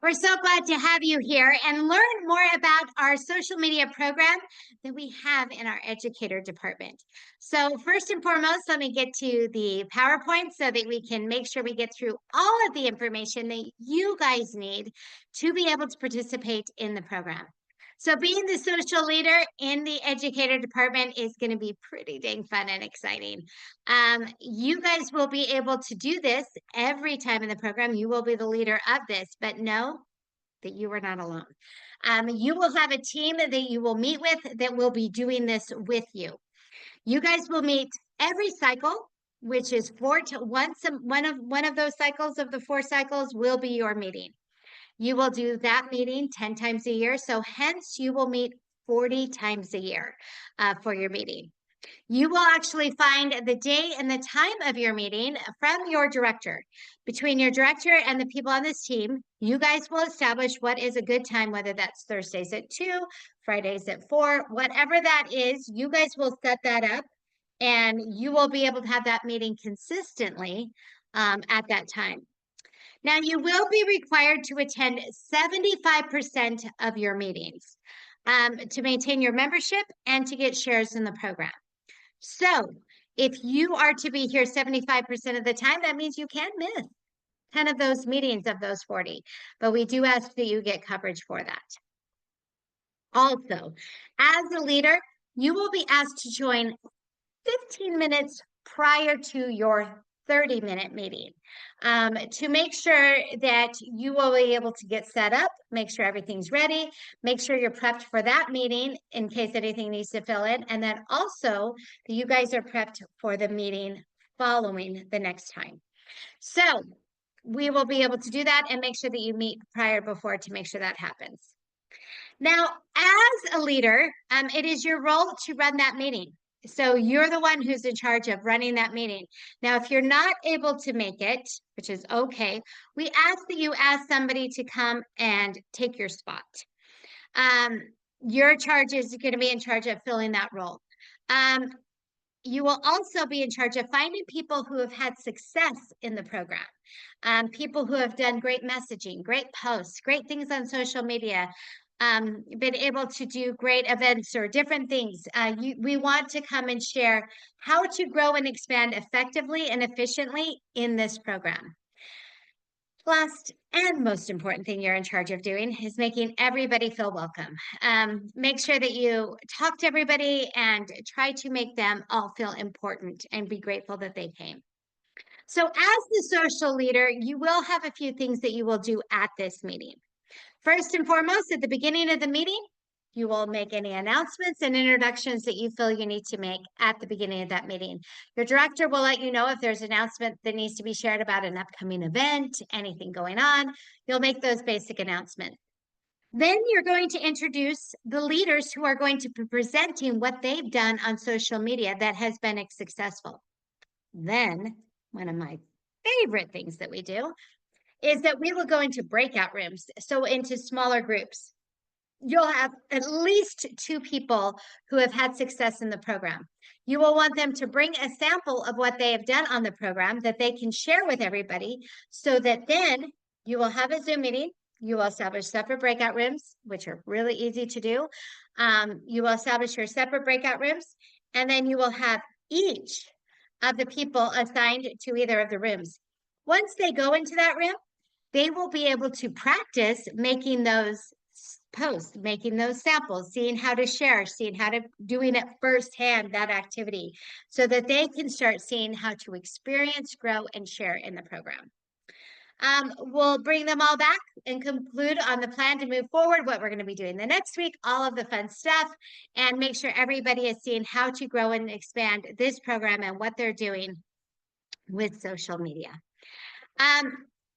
We're so glad to have you here and learn more about our social media program that we have in our educator department. So, first and foremost, let me get to the PowerPoint so that we can make sure we get through all of the information that you guys need to be able to participate in the program. So, being the social leader in the educator department is going to be pretty dang fun and exciting. You guys will be able to do this every time in the program. You will be the leader of this, but know that you are not alone. You will have a team that you will meet with that will be doing this with you. You guys will meet every cycle, which is one of those cycles of the 4 cycles will be your meeting. You will do that meeting 10 times a year. So hence you will meet 40 times a year for your meeting. You will actually find the day and the time of your meeting from your director. Between your director and the people on this team, you guys will establish what is a good time, whether that's Thursdays at 2, Fridays at 4, whatever that is, you guys will set that up and you will be able to have that meeting consistently at that time. Now, you will be required to attend 75% of your meetings to maintain your membership and to get shares in the program. So if you are to be here 75% of the time, that means you can't miss 10 of those meetings of those 40. But we do ask that you get coverage for that. Also, as a leader, you will be asked to join 15 minutes prior to your 30-minute meeting to make sure that you will be able to get set up, make sure everything's ready, make sure you're prepped for that meeting in case anything needs to fill in, and then also that you guys are prepped for the meeting following the next time. So we will be able to do that and make sure that you meet prior before to make sure that happens. Now, as a leader, it is your role to run that meeting. So you're the one who's in charge of running that meeting. Now, if you're not able to make it, which is okay, we ask that you ask somebody to come and take your spot. Your charge is going to be in charge of filling that role. You will also be in charge of finding people who have had success in the program, people who have done great messaging, great posts, great things on social media, been able to do great events or different things. We want to come and share how to grow and expand effectively and efficiently in this program. Last and most important thing you're in charge of doing is making everybody feel welcome. Make sure that you talk to everybody and try to make them all feel important and be grateful that they came. So as the social leader, you will have a few things that you will do at this meeting. First and foremost, at the beginning of the meeting, you will make any announcements and introductions that you feel you need to make at the beginning of that meeting. Your director will let you know if there's an announcement that needs to be shared about an upcoming event, anything going on. You'll make those basic announcements. Then you're going to introduce the leaders who are going to be presenting what they've done on social media that has been successful. Then, one of my favorite things that we do is that we will go into breakout rooms, so into smaller groups. You'll have at least 2 people who have had success in the program. You will want them to bring a sample of what they have done on the program that they can share with everybody so that then you will have a Zoom meeting. You will establish separate breakout rooms, which are really easy to do. You will establish your separate breakout rooms, and then you will have each of the people assigned to either of the rooms. Once they go into that room, they will be able to practice making those posts, making those samples, seeing how to share, seeing how to doing it firsthand, that activity, so that they can start seeing how to experience, grow, and share in the program. We'll bring them all back and conclude on the plan to move forward, what we're going to be doing the next week, all of the fun stuff, and make sure everybody is seeing how to grow and expand this program and what they're doing with social media.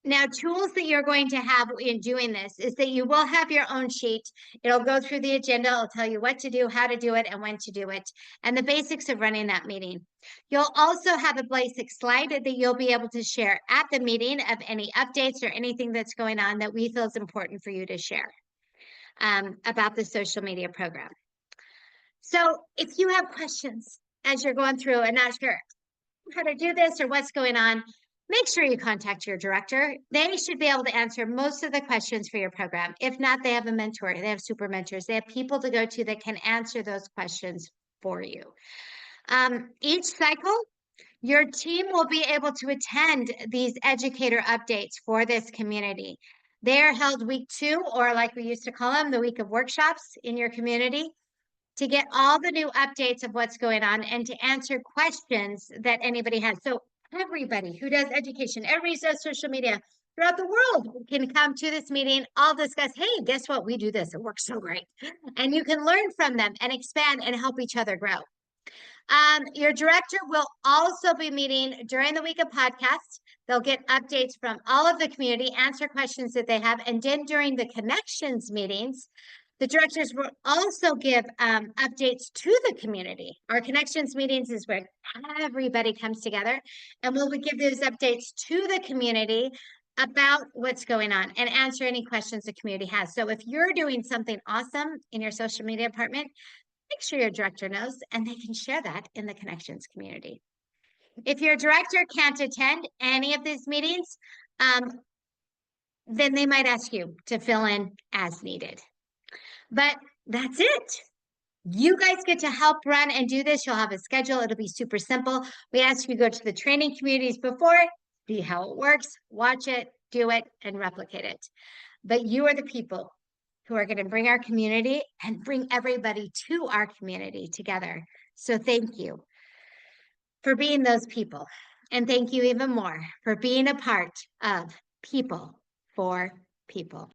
Now, tools that you're going to have in doing this is that you will have your own sheet. It'll go through the agenda. It'll tell you what to do, how to do it, and when to do it, and the basics of running that meeting. You'll also have a basic slide that you'll be able to share at the meeting of any updates or anything that's going on that we feel is important for you to share about the social media program. So if you have questions as you're going through and not sure how to do this or what's going on, make sure you contact your director. They should be able to answer most of the questions for your program. If not, they have a mentor, they have super mentors, they have people to go to that can answer those questions for you. Each cycle, your team will be able to attend these educator updates for this community. They are held week 2, or like we used to call them, the week of workshops in your community, to get all the new updates of what's going on and to answer questions that anybody has. So everybody who does education, everybody who does social media throughout the world can come to this meeting. I'll discuss, hey, guess what? We do this. It works so great. And you can learn from them and expand and help each other grow. Your director will also be meeting during the week of podcasts. They'll get updates from all of the community, answer questions that they have. And then during the connections meetings, the directors will also give updates to the community. Our connections meetings is where everybody comes together, and we'll give those updates to the community about what's going on and answer any questions the community has. So if you're doing something awesome in your social media department, make sure your director knows, and they can share that in the connections community. If your director can't attend any of these meetings, then they might ask you to fill in as needed. But that's it. You guys get to help run and do this. You'll have a schedule. It'll be super simple. We ask you to go to the training communities before, see how it works, watch it, do it, and replicate it. But you are the people who are going to bring our community and bring everybody to our community together. So thank you for being those people. And thank you even more for being a part of People for People.